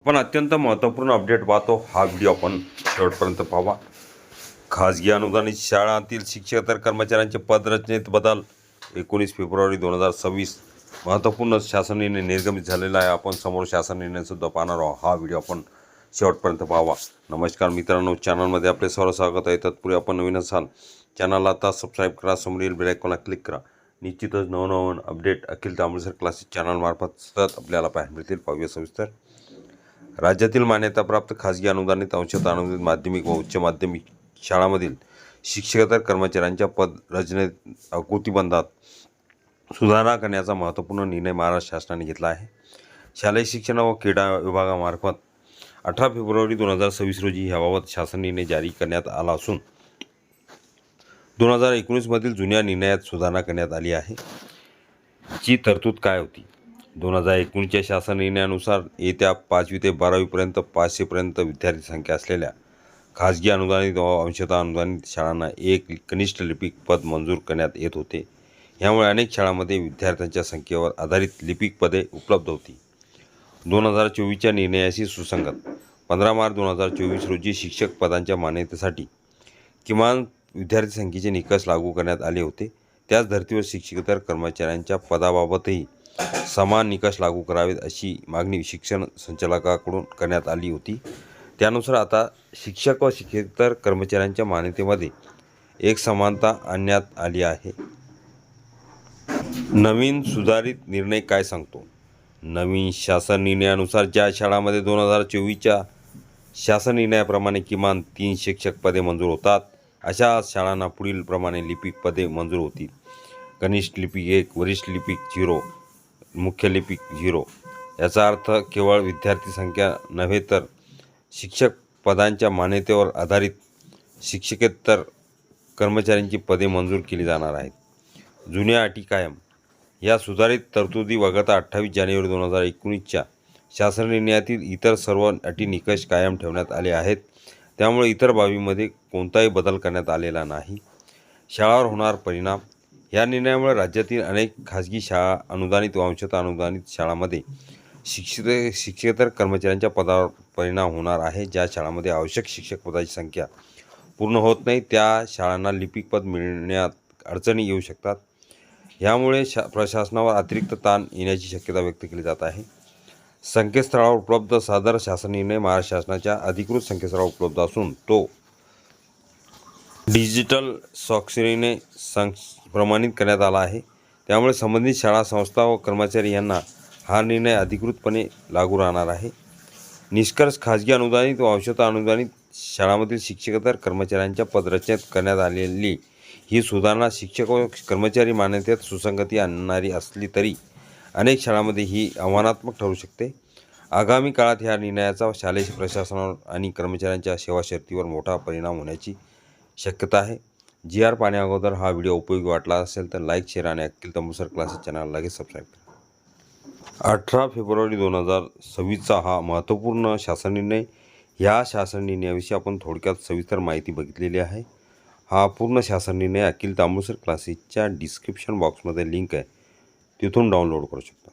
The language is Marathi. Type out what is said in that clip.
पण अत्यंत महत्त्वपूर्ण अपडेट पाहतो. हा व्हिडिओ आपण शेवटपर्यंत पाहावा. खाजगी अनुदानित शाळांतील शिक्षकेतर कर्मचाऱ्यांचे पदरचनेत बदल. 19 फेब्रुवारी 2026 महत्त्वपूर्ण शासन निर्णय निर्गमित झालेला आहे. आपण समोर शासन निर्णयसुद्धा पाहणार आहोत. हा व्हिडिओ आपण शेवटपर्यंत पाहावा. नमस्कार मित्रांनो, चॅनलमध्ये आपले सर्व स्वागत आहे. तत्पूर्वी आपण नवीन असाल चॅनलला आता सबस्क्राईब करा, समोरील बेल आयकॉनला क्लिक करा. निश्चितच नवनवीन अपडेट अखिल तांबुळसर क्लासेस चॅनलमार्फत सतत आपल्याला पाहायला मिळतील. पाहूया सविस्तर. राज्यातील मान्यताप्राप्त खाजगी अनुदानित अंशतः अनुदानित माध्यमिक व उच्च माध्यमिक शाळांमधील शिक्षकेतर कर्मचाऱ्यांच्या पद रचनेत आकृतीबंधात सुधारणा करण्याचा महत्त्वपूर्ण निर्णय महाराष्ट्र शासनाने घेतला आहे. शालेय शिक्षण व क्रीडा विभागामार्फत 18 फेब्रुवारी 2026 रोजी याबाबत शासन निर्णय जारी करण्यात आला असून 2019 मधील जुन्या निर्णयात सुधारणा करण्यात आली आहे. ची तरतूद काय होती? 2019च्या शासन निर्णयानुसार इयत्ता 5वी ते 12वीपर्यंत 500पर्यंत विद्यार्थी संख्या असलेल्या खाजगी अनुदानित व अंशतः अनुदानित शाळांना एक कनिष्ठ लिपिक पद मंजूर करण्यात येत होते. यामुळे अनेक शाळांमध्ये विद्यार्थ्यांच्या संख्येवर आधारित लिपिक पदे उपलब्ध होती. 2024च्या निर्णयाशी सुसंगत 15 मार्च 2024 रोजी शिक्षक पदांच्या मान्यतेसाठी किमान विद्यार्थी संख्येचे निकष लागू करण्यात आले होते. त्याच धर्तीवर शिक्षकेतर कर्मचाऱ्यांच्या पदाबाबतही समान निकष लागू करावेत अशी मागणी शिक्षण संचालकांकडून करण्यात आली होती. त्यानुसार आता शिक्षक व शिक्षकेतर कर्मचाऱ्यांच्या मान्यतेमध्ये एक समानता आणण्यात आली आहे. नवीन सुधारित निर्णय काय सांगतो? नवीन शासन निर्णयानुसार ज्या शाळांमध्ये 2024च्या शासन निर्णयाप्रमाणे किमान 3 शिक्षक पदे मंजूर होतात अशा शाळांना पुढील प्रमाणे लिपिक पदे मंजूर होतील. कनिष्ठ लिपिक 1, वरिष्ठ लिपिक 0, मुख्य लिपिक 0. याचा अर्थ केवळ विद्यार्थी संख्या नव्हे तर शिक्षक पदांच्या मान्यतेवर आधारित शिक्षकेतर कर्मचाऱ्यांची पदे मंजूर केली जाणार आहेत. जुन्या अटी कायम. या सुधारित तरतुदी वगळता 28 जानेवारी 2019च्या शासन निर्णयातील इतर सर्व अटी निकष कायम ठेवण्यात आले आहेत. त्यामुळे इतर बाबींमध्ये कोणताही बदल करण्यात आलेला नाही. शाळांवर होणार परिणाम. या निर्णयामुळे राज्यातील अनेक खाजगी शाळा अनुदानित व अंशतः अनुदानित शाळांमध्ये शिक्षकेतर कर्मचाऱ्यांच्या पदावर परिणाम होणार आहे. ज्या शाळांमध्ये आवश्यक शिक्षक पदाची संख्या पूर्ण होत नाही त्या शाळांना लिपिक पद मिळण्यात अडचणी येऊ शकतात. यामुळे प्रशासनावर अतिरिक्त ताण येण्याची शक्यता व्यक्त केली जात आहे. संकेतस्थळावर उपलब्ध. सदर शासन निर्णय महाराष्ट्र शासनाच्या अधिकृत संकेतस्थळावर उपलब्ध असून तो डिजिटल स्वाक्षरीने प्रमाणित करण्यात आला आहे. त्यामुळे संबंधित शाळा, संस्था व कर्मचारी यांना हा निर्णय अधिकृतपणे लागू राहणार आहे. निष्कर्ष. खाजगी अनुदानित व अंशतः अनुदानित शाळांमधील शिक्षकेतर कर्मचाऱ्यांच्या पदरचनेत करण्यात आलेली ही सुधारणा शिक्षक व कर्मचारी मान्यतेत सुसंगती आणणारी असली तरी अनेक शाळांमध्ये ही आव्हानात्मक ठरू शकते. आगामी काळात ह्या निर्णयाचा शालेय प्रशासनावर आणि कर्मचाऱ्यांच्या सेवा शर्तीवर मोठा परिणाम होण्याची शक्यता आहे. GR पाहण्या अगोदर हा व्हिडिओ उपयोगी वाटला असेल तर लाईक, शेअर आणि अखिल तांबुळसर क्लासेस चॅनलला लगेच सबस्क्राईब करा. 18 फेब्रुवारी 2026चा हा महत्त्वपूर्ण शासन निर्णय. ह्या शासन निर्णयाविषयी आपण थोडक्यात सविस्तर माहिती बघितलेली आहे. हा पूर्ण शासन निर्णय अखिल तांबुळसर क्लासेसच्या डिस्क्रिप्शन बॉक्समध्ये लिंक आहे, तिथून डाउनलोड करू शकता.